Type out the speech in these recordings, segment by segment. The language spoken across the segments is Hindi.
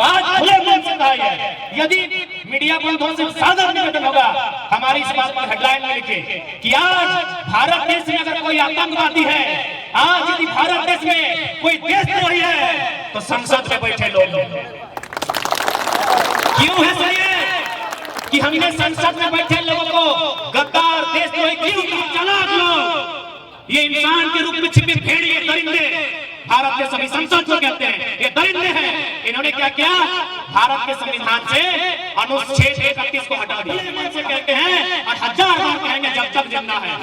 आज खुले मन से कहा है, यदि मीडिया बंधुओं से सादा निवेदन होगा हमारी इस बात पर हेडलाइन में लिखे कि आज भारत देश में अगर कोई आतंकवादी है, आज यदि भारत देश में कोई देशद्रोही है, तो संसद में बैठे लोग क्यों है सर ये कि हमने संसद में बैठे लोगों को गद्दार देशद्रोही क्यों कहा? चालाक लोग, ये इंसान के रूप में छिपे भेड़िए दरिंदे भारत के सभी संसद को कहते हैं, ये दरिंदे हैं। इन्होंने क्या किया? भारत के संविधान से अनुच्छेद 31 को हटा दिया। मन से कहते हैं और 1000 बार कहेंगे जब तक जिंदा है।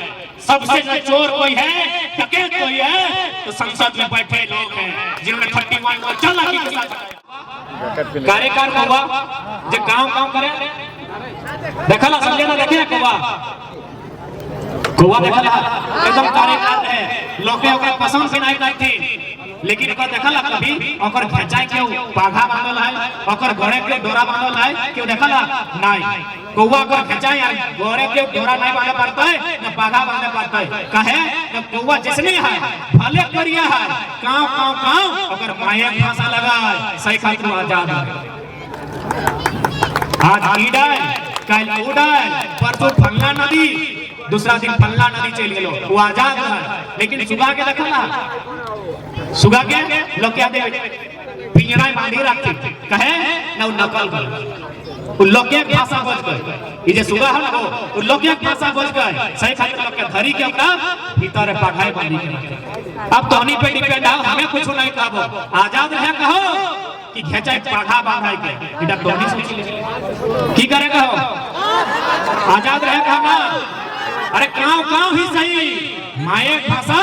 सबसे जो चोर कोई है, डकैत कोई है, तो संसद में बैठे लोग हैं जिन्होंने 31 को चालाकी के साथ कार्यकाल हुआ जो गांव करे देखला समझे ना देखे गोवा देखला एकदम कार्यकाल है लोग ओकरा पसंद से नहीं थी, लेकिन ओकर देखला कभी ओकर खेचाई के पाघा बांधल है, ओकर घोड़े के डोरा बांधल है, क्यों देखला नहीं कौवा ओकर खेचाई यार घोड़े के डोरा नहीं बांधे पड़ता है न पाघा बांधे पड़ता है। कहे न कौवा जिसने है भले करिया है काव काव काव ओकर माये भाषा लगा सही खातिर आजाद है। आज ईडल कल उडल परसों फल्ला नदी, दूसरा दिन फल्ला नदी चल गेलो, वो आजाद है। लेकिन सुगा के देखला सुगा के लोग क्या दे पिंजरा में बांधी रखते कहे न नकल कर लोग के भाषा बच गए। ये जे सुगा है ना वो लोग के भाषा बच गए सही खातिर लोग के धरी के अपना भीतर पढ़ाई बांधी के। अब तो हनी पे डिपेंड है, हमें कुछ नहीं कहबो, आजाद रहे कहो कि घेचाई पाघा बांधाई के इटा तोनी सोच ले की करे कहो आजाद रहे कहना। अरे काव ही सही माये भाषा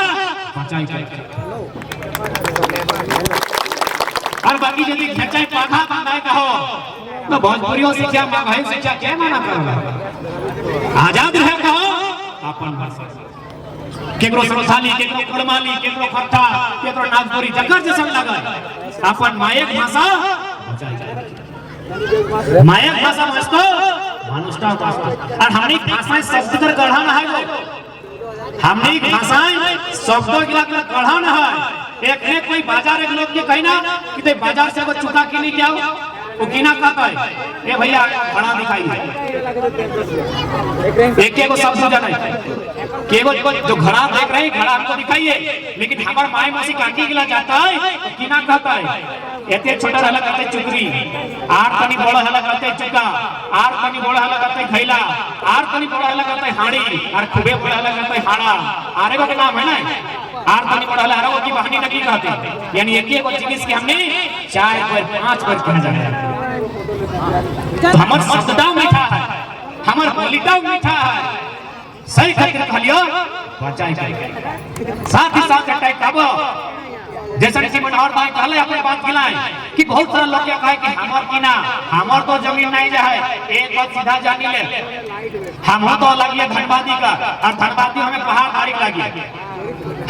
बचाई करे और बाकी यदि घेचाई पाघा बांधाई कहो तो भोजपुरियों शिक्षा मां भाई शिक्षा क्या माना करो? आजाद रहे कहो अपन भाषा केकरो संथाली केकरो कुड़माली केकरो खट्टा केकरो नागपुरी जकर जैसन लागल अपन मायक भाषा मायक भाषा मस्तो मानुष्टा भाषा। और हमनी भाषाएं शब्द कर गढ़ा ना है लोग, हमनी भाषाएं शब्दों के लग गढ़ा ना है। एक कोई बाजार एक लोग के कहना कि ते बाजार से वो चुका के नहीं क्या वो कीना कहता है ए भैया बड़ा दिखाई एक को शब्द जाना है केवल जो घड़ा देख रहे हैं घड़ा हमको दिखाइए, लेकिन हमारे माए मौसी काकी गिला जाता है तो कीना कहता है एते छोटा हला कहते चुकरी, आर तनी बड़ा हला कहते चुका, आर तनी बड़ा हला कहते खैला, आर तनी बड़ा हला कहते हाड़ी, और खूबे बड़ा हला कहते हाड़ा। आरे का नाम है ना आर तनी बड़ा हला आरो की बहनी नकी कहते, यानी एक एक जिनिस के हमने 4 बार 5 बार कह जाए। तो हमर शब्दता मीठा है, हमर बोलीता मीठा है, सही खातिर कहलियो बचाई के साथ ही साथ अटैक कबो जैसे कि मनोहर भाई कहले अपने बात खिलाए कि बहुत सारा लोग क्या कहे कि हमर की ना हमर तो जमीन नहीं रहे, एक बात सीधा जानी ले हम तो लगिए धनबादी का और धनबादी हमें पहाड़ धारी लगी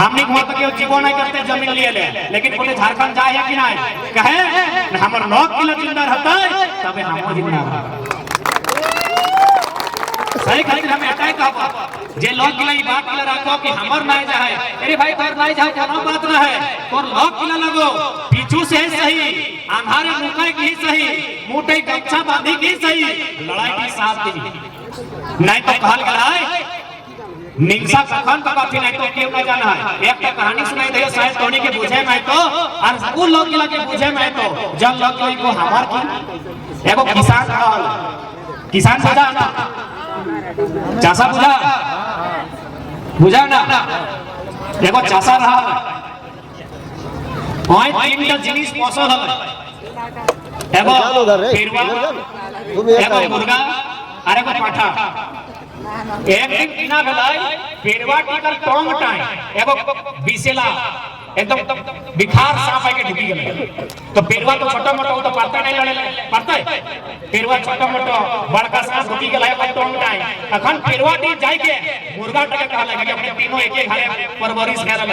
हमने वहां तक जीवो नहीं करते जमीन लिए ले, लेकिन बोले झारखंड जाए कि नहीं कहे हमर 9 किलो जिंदा रहता है तबे हम जिंदा सही खातिर हमें अटैक कहबो जे लोग किला ई बात किला रखो कि हमर नहीं जाए। अरे भाई तोर नहीं जाए कोनो बात ना है, तोर लोग किला लगो पीछू से सही अंधारे मुकाई की सही मोटे गच्छा बांधी की सही लड़ाई की साथ दी नहीं तो कहल गलाय निंसा कखन का काफी नहीं तो क्यों नहीं जाना है। एक तो कहानी सुनाई दे शायद तोनी के बुझे में तो और स्कूल लोग किला के बुझे में तो जब लोग को हमर की एगो किसान रहल किसान बुझा ना चासा बुझा ना एगो चासा रहल ओए 3टा जिनिस पोसल हल एगो पेरवा एगो मुर्गा और एगो पाठा। एक दिन बिना भलाई पेरवा टिकल टोंग टाई एगो बिसेला एकदम बिखार सांप आके ढुकी गेले तो पेरवा तो छोटा मोटा तो पड़ता नहीं लड़े पड़ता है पेरवा छोटा मोटा बड़का सांप ढुकी गेला है टोंग टाई अखन पेरवा टी जाई के मुर्गा टके कहला कि अपने तीनों एक एक घरे परवरिश करल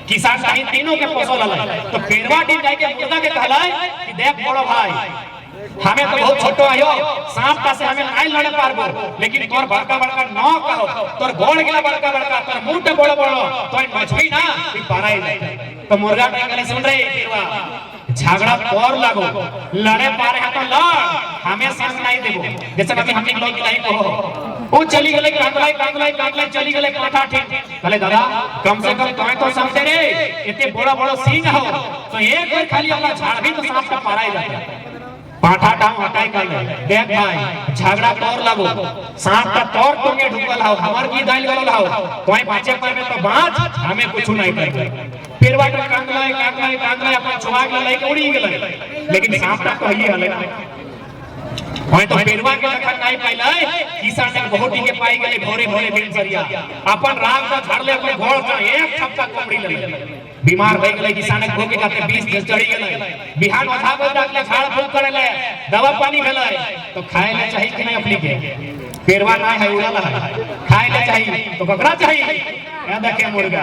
किसान कहीं तीनों के पोसल है तो पेरवा टी जाई के मुर्गा के कहला कि देख बड़ो भाई हमें तो बहुत छोटो आयो सांप का से हमें नहीं लड़े पारबो, लेकिन तोर बड़का बड़का नौ कहो तोर गोड़ गेला बड़का बड़का तोर मुंह बड़ो बड़ो तो मछली ना पाराई तो मुर्गा टाइगले सुन रे पेरवा झगड़ा कर लगो लड़े पारे है तो लड़ हमें संग नहीं देबो जैसे अभी हम लोग नहीं कहो वो चली गले कांगलाई चली गले पाठा ठीक कहले दादा कम से कम तुम्हें तो समझे रे इतने बड़ा बड़ा सीन हो तो एक बार खाली अपना झाड़ भी तो सांप का पारा ही जाता पाठा टांग हटाई कर ले देख भाई झगड़ा तोड़ लगो सांप का तोड़ तोड़े ढुकल हो हमार की दाइल गलल हो कोई पाछे पर में तो बाज हमें कुछ नहीं कर फिर वाट कांगलाई अपन छुआ के लेके उड़ी गेले लेकिन सांप का तो ही हले कोई तो पेरवा के लखन नहीं पाइले किसान ने बहुत के पाई गेले भोरे भोरे दिनचर्या अपन राग का झाड़ ले अपन घोड़ का एक छप्पा कोमड़ी ले बीमार भई गेले किसान ने भोगे जाते 20 दिन चढ़ी गेले बिहान उठा के डाकले झाड़ फूक करेले दवा पानी भेले तो खाए ले चाहिए कि नहीं अपनी के पेरवा ना है उड़ाला है खाए ले चाहिए तो ककरा चाहिए या देखे मुर्गा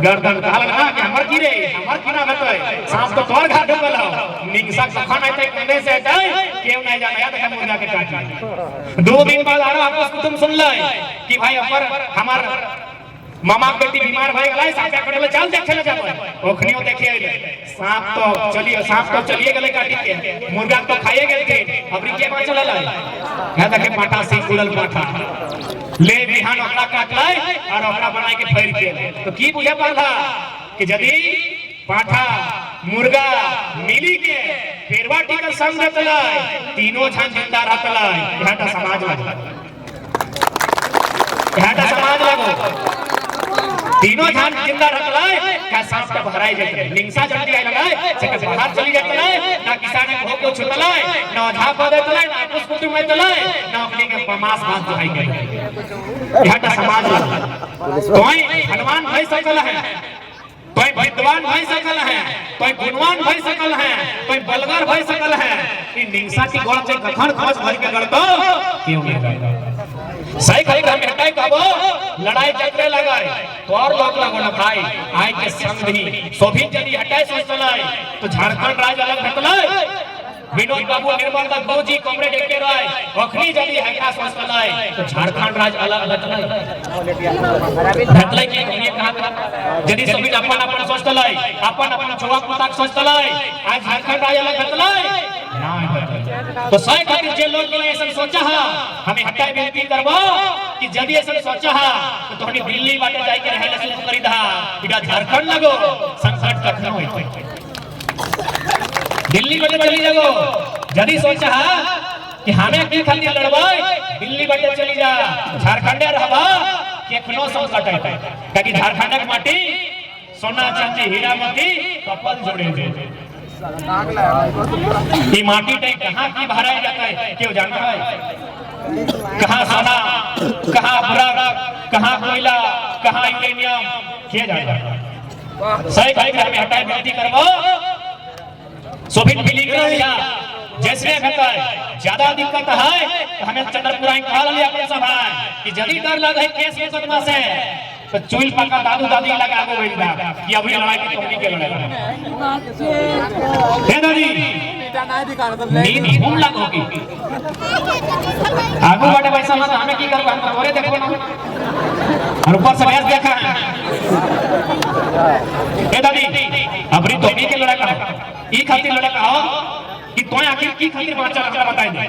गर्दन काल ना कि हमर की रे हमर की ना बतय सांप तो तोड़ घाट हो गेलो निकसा कखन आते कंधे से आते केव नहीं जाने या देखे मुर्गा के काट 2 दिन बाद आरो आपस कुटुंब सुन ले कि भाई हमार मामा बेटी बीमार भई गलाई सांप काटे ले चल देखे ले जाबे ओखनियो देखे आइले सांप तो चलिए गेले काटी के मुर्गा तो खाइए गेल के अबरी के बचल लै या देखे पाटा से उड़ल पाटा ले बिहान ओकरा काटले और ओकरा बनाई के फेर के तो की बुझे पड़ला कि यदि पाठा मुर्गा मिली के पेरवा टिकल संग रहतले तीनों झन जिंदा रहतले यहाटा समाज लगो तीनों धान जिंदा रहतले का सांप का भराई जते लिंगसा जल्दी आइ लगे से के बाहर चली जतले ना किसान के भोग को छुटले ना आधा प देतले ना कुछ कुछ मैतले ना अपने के पमास भात दुहाई के यहटा समाज कोई हनुमान भई सकल है कोई विद्वान भई सकल है कोई गुणवान भई सकल है कोई बलगर भई सकल है इ लिंगसा की गोड़ से कखन खोज भर के गड़तो क्यों नहीं सही कहीं घर में हटाई कबो लड़ाई चक्रे लगाए तो और लोग लगो ना भाई आए के संग ही सोभी यदि हटाई सोचलाई तो झारखंड राज्य अलग हटलाई विनोद बाबू निर्मल दास गौजी कॉमरेड एके राय अखनी यदि हटा सोचलाई तो झारखंड राज्य अलग हटलाई के ये कहा यदि सभी अपन अपन सोचलाई अपन छुआ पुता सोचलाई आज झारखंड राज्य अलग हटलाई तो सही खातिर जे लोग ने ऐसा सोचा है हमें हटाई बेनती करबो कि यदि ऐसा सोचा है तो तोहनी दिल्ली बाटे जाई के रहले शुरू करी दा इडा झारखंड लगो संकट कखनो होई दिल्ली बाटे चली जागो यदि सोचा है कि हमें की खातिर लड़बाई दिल्ली बाटे चली जा झारखंडे रहबा केखनो संकट है ताकि झारखंड के माटी सोना चांदी हीरा मोती कपल जोड़े दे ये माटी टाइप कहाँ की भराया जाता है क्यों जानता है कहाँ सोना कहाँ बुरा कहाँ कोयला कहाँ यूरेनियम किया जाता है सही भाई घर में हटाई बेनती करबो सोभित मिलीग्राम जैसे कहता है ज्यादा दिक्कत है तो हमें चंद्रपुरा कहा लिया अपन सब है कि यदि डर लगे केस मुकदमा से तो चुल पका दादू दादी लगा आगो बैठा कि अभी लड़ाई की तोहनी के लड़ाई हे दादी नींद घूम लगोगी आगो बाटे पैसा मत हमें की करबो हम तोरे देखो ना और ऊपर से भैंस देखा है हे दादी अबरी तोहनी के लड़ाई का ई खातिर लड़ाई का कि तोय आखिर की खातिर बाचा हमरा बताई दे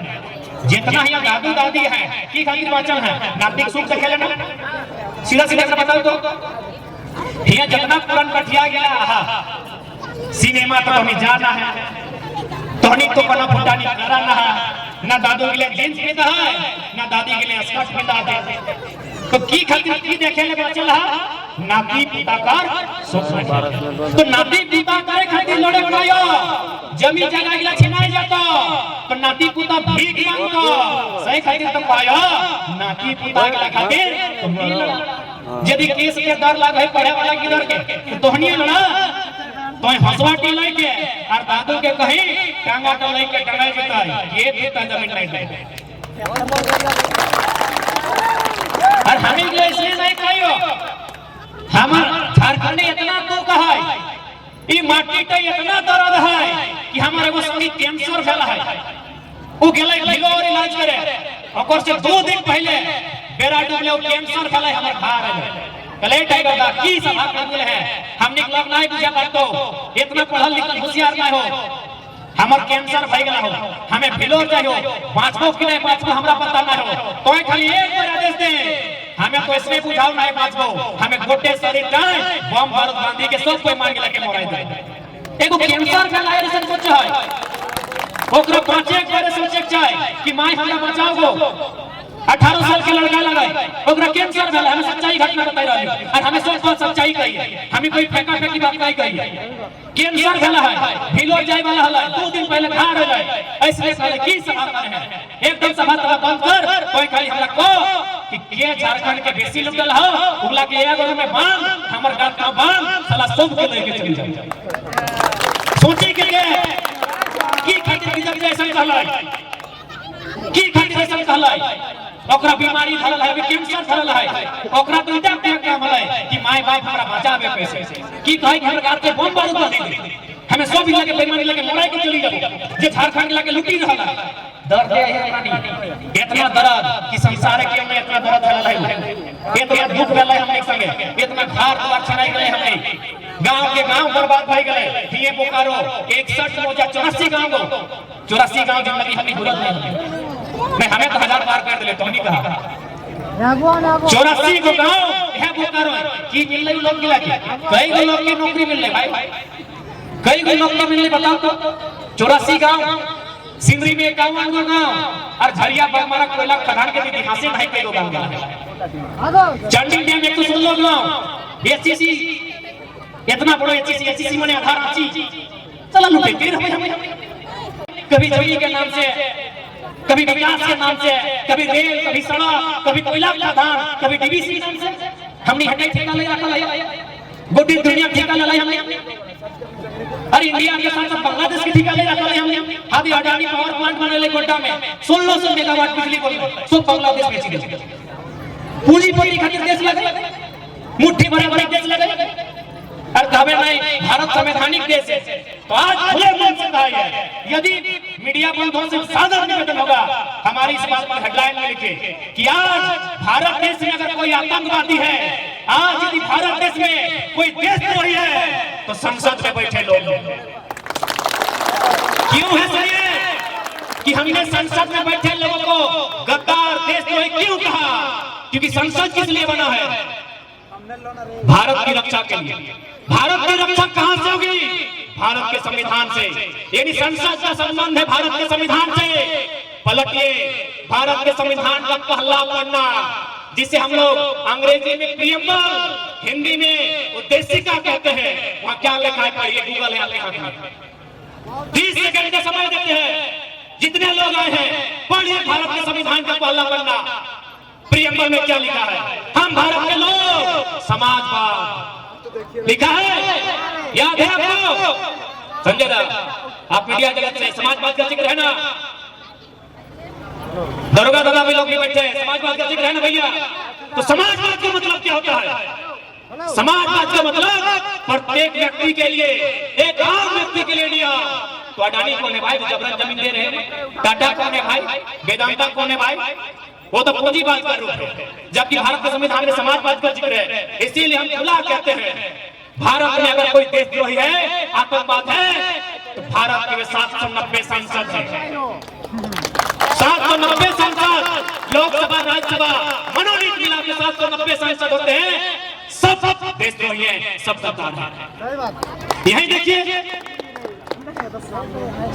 जितना यहाँ दादू दादी है की खातिर बाचल है नातिक सुख से खेले ना सीधा सीधा से बताओ तो यहाँ जितना पुरान कठिया गया सिनेमा तो हमें जाना है तोहनी तो बना फुटानी कराना है ना दादू के लिए जींस पहना है ना दादी के लिए स्कर्ट पहना है तो की खातिर की देखे ले बचल है नाती पिता कर सोच तो नाती पिता करे खातिर लड़े बनायो जमीन जगह के लिए छिनाई जाता तो नाती पिता भीख मांगतो सही खातिर तो पायो नाती पिता के खातिर तो मिल यदि केस के डर लागे पढ़े वाला की डर के तोहनी लड़ा तो हंसवाटी लेके और दादू के कहीं टांगा तो लेके टंगाई जता ये पिता जमीन नहीं दे और हमें इसलिए नहीं कहियो हमर झारखंड इतना दुख है ई माटी पे इतना दर्द है कि हमर एगो संगी कैंसर भेला है उ गेलै भिलो और इलाज करे ओकर से 2 दिन पहले बेरा डूबले कैंसर भेलै हमर भार है कले टाइगर दा की सभा करले है हमने लोग नहीं बुझा पातो इतना पढ़ल लिखल होशियार ना हो हमर कैंसर भई गेला हो हमें फिलोर जायो बाँचबो कि नहीं बाँचबो हमरा पता ना हो तो खाली एक बार आदेश दे हमें तो इसमें बुझाओ नहीं बाँचबो हमें गोटे शरीर जाए बम बारूद बांधी के सब कोई मार के लेके मोराई दे एगो कैंसर का लायर से सोच है ओकरा 5 एक बार सोचे चाहे कि माई हमरा बचाओ गो 18 साल के लड़का लगाए ओकरा कैंसर भेल हमें सच्चाई घटना बताई रहली और हमें सोच सोच सच्चाई कही हमें कोई फेंका फेंकी बात नहीं कही कैंसर भेला है भिलो जाए वाला हला 2 दिन पहले घाड़ हो जाए ऐसे साले की सभा करे है एकदम सभा तभा बंद कर कोई खाली हमरा को कि के झारखंड के बेसी लुटल हो उगला के एगो में बांध हमर गात का बांध साला सब के लेके चली जाए सोचे के लिए की खातिर बीजेपी ऐसा कहलाई की खातिर ऐसा कहलाई ओकरा बीमारी धरल है कैंसर धरल है ओकरा तो इतना क्या काम है कि माय बाप हमरा बचावे पैसे की कहे कि हमरा गात के बम बारूद बांध दे हमें सब इला के बेईमानी लेके लड़ाई के चली जाबो जे झारखंड इला के लुटी रहल है दर्द है रानी इतना दर्द कि संसार के में इतना दर्द है इतना दुख भेल है हमने संगे इतना घर द्वार छनाई गए हमने गांव के गांव बर्बाद भई गए दिए बोकारो 61 मोजा 84 गांव 84 गांव जिंदगी हमने भूलत नहीं हमें तो 1000 पार कर दिले तो नहीं कहा 84 को गांव है बोकारो की मिल रही लोग मिला के कई गो लोग की नौकरी मिल रही भाई कई गो नौकरी मिल रही बताओ तो 84 गांव सिमरी में 51 गो गांव और झरिया बगमारा कोयला खदान के इतिहास से नहीं कई गो गांव चंडी डैम 116 गांव एचसीसी इतना बड़ो एचसीसी माने आधार रांची चला लुटे फिर हमें कभी जमीन के नाम से कभी विकास के नाम से कभी रेल कभी सड़क कभी कोयला खदान कभी डीवीसी के नाम से हमने हटे ठेका ले रखा है गोटी दुनिया ठेका ले लाई हमने अरे इंडिया के साथ साथ बांग्लादेश की ठेका ले रखा है हमने आदि अडानी पावर प्लांट बनेले गोड्डा में 1600 मेगावाट बिजली बोल सब बांग्लादेश बेच दे पूंजीपति खातिर देश लगे मुट्ठी भरे भरे देश लगे और कहबे नहीं भारत संवैधानिक देश है तो आज खुले मन से कहा है यदि मीडिया बंधुओं से सादर निवेदन होगा हमारी इस बात पर हेडलाइन में लिखे कि आज भारत देश में अगर कोई आतंकवादी है आज यदि भारत देश में कोई देशद्रोही है तो संसद में बैठे लोग क्यों है सही है कि हमने संसद में बैठे लोगों को गद्दार देशद्रोही क्यों कहा क्योंकि संसद किस लिए बना है भारत की रक्षा के लिए भारत की रक्षा कहां से होगी भारत के संविधान से यानी संसद का संबंध है भारत के संविधान से पलटिए भारत के संविधान का पहला पन्ना जिसे हम लोग अंग्रेजी में प्रीएम्बल हिंदी में उद्देशिका कहते हैं वहां क्या लिखा है पढ़िए गूगल है आपके हाथ में 30 सेकंड का समय देते हैं जितने लोग आए हैं पढ़िए भारत के संविधान का पहला पन्ना प्रीएम्बल में क्या लिखा है हम भारत के लोग समाजवाद लिखा है याद है आपको संजय दा आप मीडिया जगत में समाजवाद का जिक्र है ना दरोगा दादा भी लोग भी बैठे हैं समाजवाद का जिक्र है ना भैया तो समाजवाद का मतलब क्या होता है समाजवाद का मतलब प्रत्येक व्यक्ति के लिए एक आम व्यक्ति के लिए लिया तो अडानी कौन है भाई जो जबरन जमीन दे रहे हैं टाटा कौन है भाई वेदांता कौन है भाई वो तो पूंजीवाद का रूप है जबकि भारत के संविधान में समाजवाद का जिक्र है इसीलिए हम खुला कहते हैं भारत में अगर कोई देशद्रोही है आतंकवाद है तो भारत के 790 सांसद हैं 790 सांसद लोकसभा राज्यसभा मनोनीत मिला के 790 सांसद होते हैं सब देशद्रोही हैं सब गद्दार हैं यही देखिए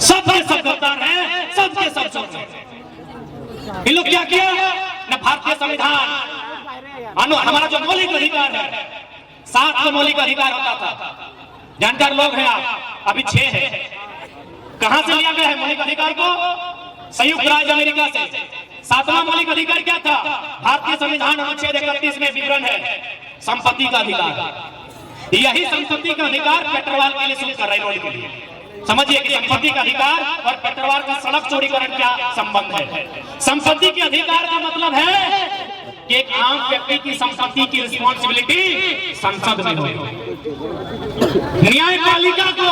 सबके सब गद्दार हैं सबके सब चोर हैं इन लोग क्या किया न भारतीय संविधान हमारा जो मौलिक अधिकार है 7 मौलिक अधिकार होता था जानकार लोग हैं आप अभी 6 है कहां से लिया गया है मौलिक अधिकार को संयुक्त राज्य अमेरिका से 7वां मौलिक अधिकार क्या था भारतीय संविधान अनुच्छेद 31 में विवरण है संपत्ति का अधिकार यही संपत्ति का अधिकार पेट्रोल के लिए शुरू कर रहे रोड के लिए समझिए कि संपत्ति का अधिकार और पेट्रोल का सड़क चौड़ीकरण क्या संबंध है संपत्ति के अधिकार का मतलब है कि एक आम व्यक्ति की संपत्ति की रिस्पॉन्सिबिलिटी संसद में हो न्यायपालिका को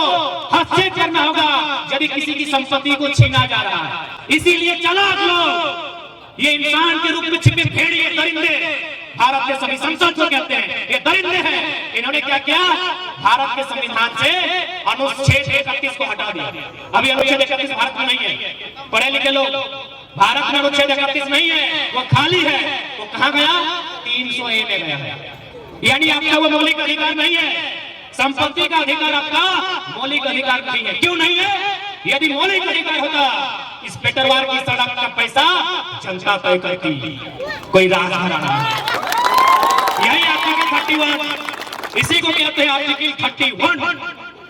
हस्तक्षेप करना होगा यदि किसी की संपत्ति को छीना जा रहा है इसीलिए चालाक लोग ये इंसान के रूप में छिपे भेड़िए दरिंदे भारत के सभी संसद जो कहते हैं ये दरिंदे हैं। इन्होंने क्या किया, भारत के संविधान से अनुच्छेद 31 को हटा दिया। अभी अनुच्छेद 31 भारत में नहीं है। पढ़े लिखे लोग, भारत में अनुच्छेद 31 नहीं है, वो खाली है। वो कहाँ गया, 300A में गया है। यानी आपका वो मौलिक अधिकार नहीं है। संपत्ति का अधिकार आपका मौलिक अधिकार नहीं है। क्यों नहीं है? यदि मौलिक अधिकार होता, इस पेटरवार की सड़क का पैसा जनता तय करती, कोई राजघराना। यही आर्टिकल 31, इसी को कहते हैं आर्टिकल 31,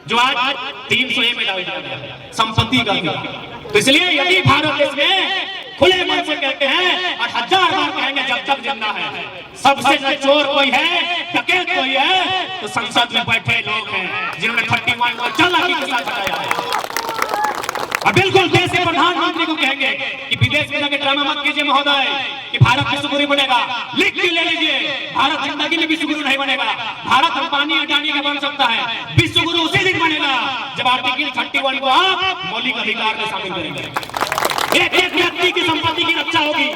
जो आज 300A में डाल दिया गया, संपत्ति का अधिकार। तो इसलिए यदि भारत देश में खुले मन से कहते हैं और 1000 बार कहेंगे जब तक जिंदा है, सबसे जो चोर कोई है, डकैत कोई है, तो संसद में बैठे लोग हैं जिन्होंने 31 को चालाकी के साथ हटाया है। और बिल्कुल देश के प्रधानमंत्री को कहेंगे कि विदेश में जाकर ड्रामा मत कीजिए महोदय कि भारत विश्वगुरु बनेगा। लिख के ले लीजिए, भारत जिंदगी में विश्वगुरु नहीं बनेगा। भारत अंबानी अडानी का बन सकता है, विश्वगुरु उसी दिन बनेगा जब आर्टिकल 31 को आप मौलिक अधिकार में शामिल करेंगे। एक एक व्यक्ति की संपत्ति की रक्षा होगी,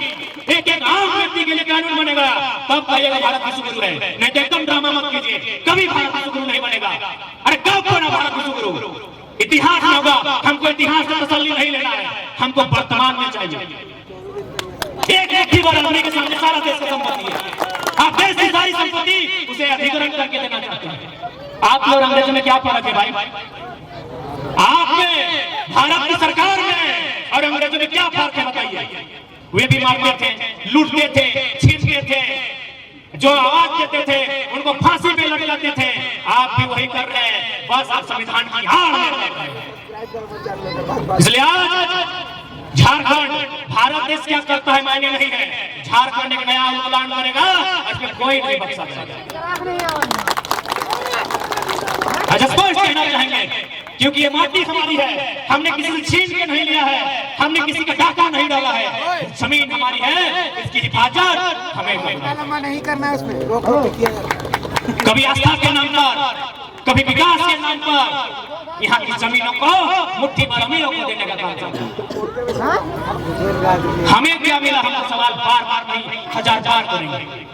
एक एक आम व्यक्ति के लिए कानून बनेगा, तब कहिएगा भारत विश्वगुरु है। नहीं तो एकदम ड्रामा मत कीजिए, कभी भारत विश्वगुरु नहीं बनेगा। अरे कब बना भारत विश्वगुरु? इतिहास में होगा। हमको इतिहास का तसल्ली नहीं लेना है, हमको वर्तमान में चाहिए। एक एक ही बार के सामने सारा देश की संपत्ति है, आप देश की सारी संपत्ति उसे अधिग्रहण करके देना चाहते हैं। आप लोग अंग्रेजों में क्या फर्क है भाई? आपने भारत की सरकार में और अंग्रेजों में क्या फर्क है बताइए? वे भी मारते थे, लूटते थे, छीनते थे, जो आवाज देते थे उनको फांसी पे लटकाते थे। आप भी वही कर रहे हैं, बस आप संविधान की आड़ में कर रहे हैं। इसलिए आज झारखंड भारत देश क्या करता है मायने नहीं है। झारखंड एक नया प्लान बनेगा, इसमें कोई नहीं बच सकता। स्पष्ट कहना चाहेंगे, क्योंकि ये माटी हमारी है, हमने किसी से छीन के नहीं लिया है, हमने किसी का डाका नहीं डाला है। जमीन हमारी है, इसकी हिफाजत हमें नहीं करना है। उसमें कभी आस्था के नाम पर, कभी विकास के नाम पर यहाँ की जमीनों को मुट्ठी भर अमीरों को देने का काम चलता है। हमें क्या मिला? हम सवाल बार बार नहीं 1000 बार करेंगे।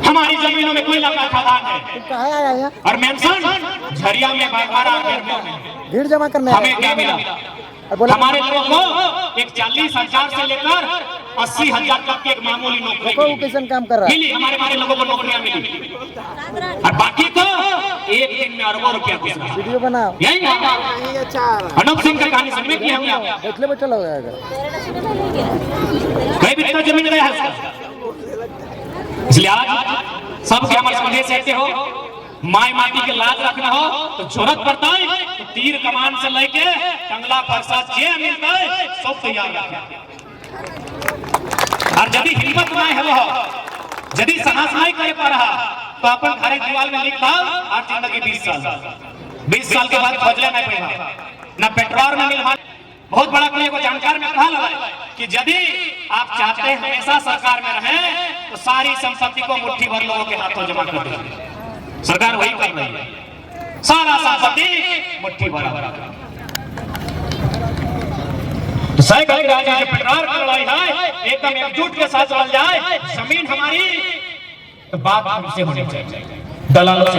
हमारी जमीनों में कोयला का खदान है और मेंशन झरिया में बागवारा में भीड़ जमा करने हमें क्या मिला? हमारे लोगों को एक 40,000 से लेकर 80,000 तक की एक मामूली नौकरी काम कर रहा है। मिली। हमारे लोगों को नौकरियां मिली और बाकी तो एक दिन में अरबों रुपया घुसा। वीडियो बनाओ, यही अनूप सिंह का कहानी सुनने की हमने देखले बच्चा लग जाएगा। कई बिस्ता जमीन गया है। इसलिए आज सबके हमारे संदेश ऐसे हो, माई माटी के लाज रखना हो तो जरूरत पड़ता है तो तीर कमान से लेके टंगला फरसा जे मिलता है सब तैयार रखें। और यदि हिम्मत नहीं है वो, यदि साहस नहीं करे पा रहा तो अपन घर दीवार में लिख पाओ और जिंदगी 20 साल के बाद बदले नहीं पड़ेगा ना पेट्रोल में मिल। बहुत बड़ा कोई को जानकार में कहा लगा कि यदि आप चाहते हैं हमेशा सरकार में रहें तो सारी संपत्ति को मुट्ठी भर लोगों के हाथों जमा कर दें। सरकार वही कर रही है, सारा संपत्ति मुट्ठी भर। तो सही राजा जो पेट्रोल की लड़ाई है एकदम एकजुट के साथ चल जाए। जमीन हमारी तो बात हमसे होनी चाहिए, दलालों से।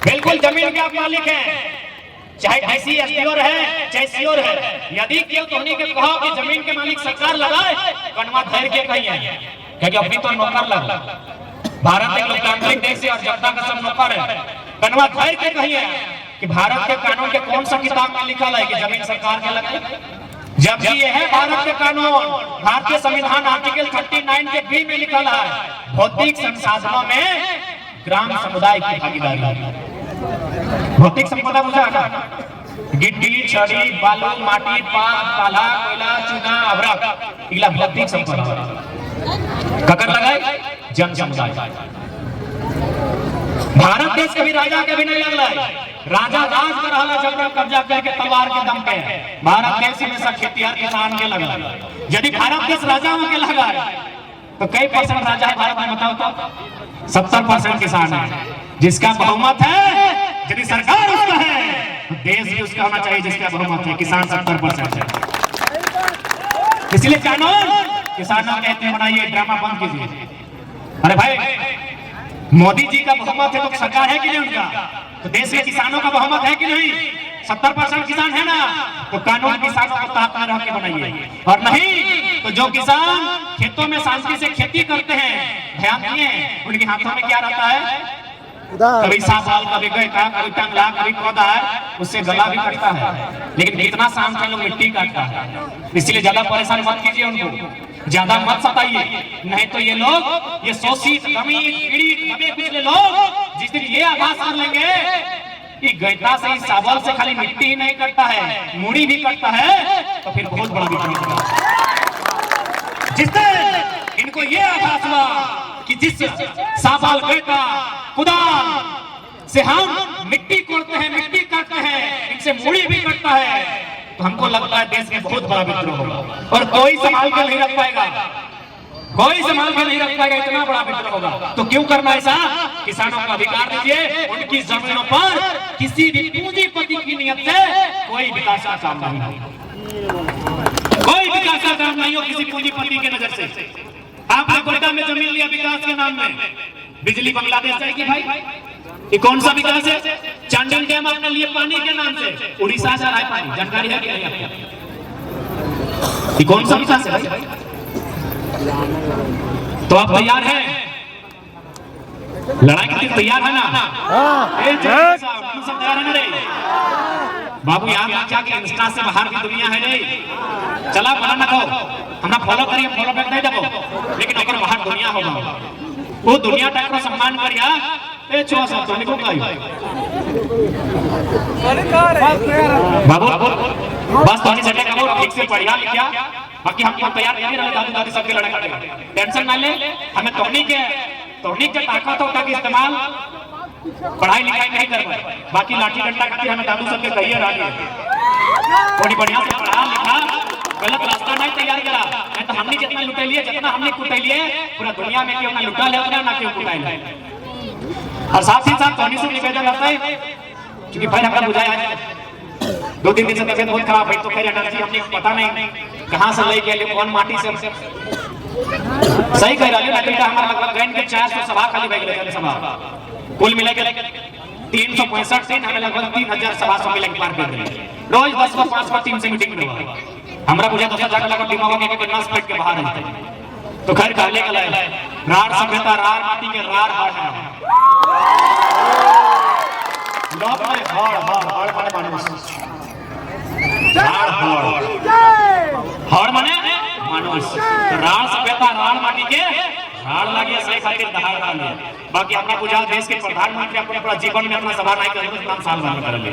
बिल्कुल जमीन के आप मालिक हैं, चाहे डीसी एसडीओर है चाहे सीओर है। यदि क्यों तो उन्हीं के कहो कि जमीन के मालिक सरकार लगाए, कनवा धैर के कही है, क्योंकि अपनी तो नौकर लगा। भारत एक लोकतांत्रिक देश है और जनता का सब नौकर है। कनवा धैर के कही है कि भारत के कानून के कौन सा किताब में लिखा है कि जमीन सरकार के लगे? जबकि यह है भारत के कानून, भारतीय संविधान आर्टिकल 39 के बी में लिखा है भौतिक संसाधनों में ग्राम समुदाय की भागीदारी। भौतिक संपदा मुझे गिट्टी, छड़ी, बालू, माटी, पात, काला, कोयला, चूना, अभ्रक, इला भौतिक संपदा ककर लगाए जन समुदाय। भारत देश कभी राजा के भी नहीं लगला है। राजा राज कर रहा है जबरन कब्जा करके तलवार के दम पे। भारत देश हमेशा खेतिहर किसान के लगा। यदि भारत देश राजाओं के लगा तो कई % राजा है भारत में बताओ तो? 70% किसान है। जिसका बहुमत है, यदि सरकार उसका है तो देश भी उसका होना चाहिए जिसका बहुमत है। किसान 70% है। इसलिए कानून किसानों कहते हैं बनाइए, ड्रामा बंद कीजिए। अरे भाई, मोदी जी का बहुमत है तो सरकार है कि नहीं उनका? तो देश के किसानों का बहुमत है कि नहीं? 70% किसान है ना, तो कानून किसानों को तहत में रह के बनाइए। और नहीं तो जो किसान खेतों में शांति से खेती करते हैं, ध्यान दिए, उनके हाथों में क्या रहता है? कभी साल, कभी गैठा, कभी टंगला, कभी पौधा है, उससे गला भी कटता है। लेकिन कितना शांत है, लोग मिट्टी काटता है। इसलिए ज्यादा परेशान मत कीजिए उनको, ज्यादा मत सताइए, नहीं तो ये लोग, ये शोषित, दमित, पीड़ित, दबे कुचले लोग जिस दिन ये आभास कर लेंगे कि गैठा से, इस साबल से खाली मिट्टी ही नहीं कटता है, मूड़ी भी कटता है, तो फिर बहुत बड़ा विपरीत होगा। जिस दिन इनको ये आभास हुआ कि जिस साबल, गैठा, कुदाल से हम मिट्टी कोड़ते हैं, मिट्टी काटते हैं, इनसे मूड़ी भी कटता है, तो हमको लगता है देश में बहुत बड़ा विद्रोह होगा और कोई संभाल कर नहीं रख पाएगा, कोई संभाल कर नहीं रख पाएगा, इतना बड़ा विद्रोह होगा। तो क्यों करना ऐसा? किसानों को अधिकार दीजिए, उनकी जमीनों पर किसी भी पूंजीपति की नियत से कोई विकास का काम नहीं हो, कोई विकास का काम नहीं हो किसी पूंजीपति के नजर से। आपने कोयटा में जमीन लिया विकास के नाम में, बिजली बांग्लादेश जाएगी भाई, ये कौन सा विकास है? चांडिल डैम आपने लिए पानी के नाम से, उड़ीसा से आ रहा है पानी, जानकारी है कि नहीं आपको? ये कौन सा विकास है भाई? तो आप तैयार हैं? लड़ाई के लिए तैयार है ना? सब तैयार है रे बाबू? यहाँ जाके इंस्टा से बाहर की दुनिया है रे, चला बना ना कहो, हमरा फॉलो करिए, फॉलो बैक नहीं देबो, लेकिन अगर बाहर दुनिया होगा, वो दुनिया तक को सम्मान करिया, ए छो सब तो निको काई बाबू बस तो सेट करो, ठीक से बढ़िया लिखिया, बाकी हम तैयार नहीं रहे, दादी दादी सबके लड़ाई करेंगे, टेंशन ना ले। हमें तोहनी के ताकत होता कि इस्तेमाल पढ़ाई लिखाई नहीं कर पाए, बाकी लाठी डंडा खातिर हमें दादू सबके कहिए रानी थोड़ी बढ़िया से पढ़ा लिखा, गलत रास्ता नहीं तैयार करा, नहीं तो हमने जितना लुटे लिए, जितना हमने कुटे लिए, पूरा दुनिया में क्यों ना लुटा ले उतना ना क्यों कुटाई ले। और साथ ही साथ तोहनी से निवेदन रहता है, क्योंकि भाई हमने बुझाया 2-3 दिन से तबियत बहुत खराब है, तो फिर एनर्जी हमने पता नहीं कहां से ले गए, कौन माटी से सही कह रहा है ना, बेटा हमारा लगभग गैन के 400 सभा खाली बैठ गए, सभा कुल मिला के 365 दिन, हमें लगभग 3000 सभा सम्मेलन पार कर दिए, रोज 10-5 टीम से मीटिंग में हमरा बुझा 10 जाकर लगा टीम आवा के नस पेट के बाहर रहते। तो खैर कहले का लाए रार सभ्यता, रार माटी के रार हार है, लोग में हाड़ माने हाड़ माने मानुस, रार सभ्यता, रार माटी के रार लगे, सही खातिर दहाड़ डाले। बाकी अपना बुझा देश के प्रधानमंत्री अपने पूरा जीवन में अपना सभा नहीं कर, साल भर में कर ले।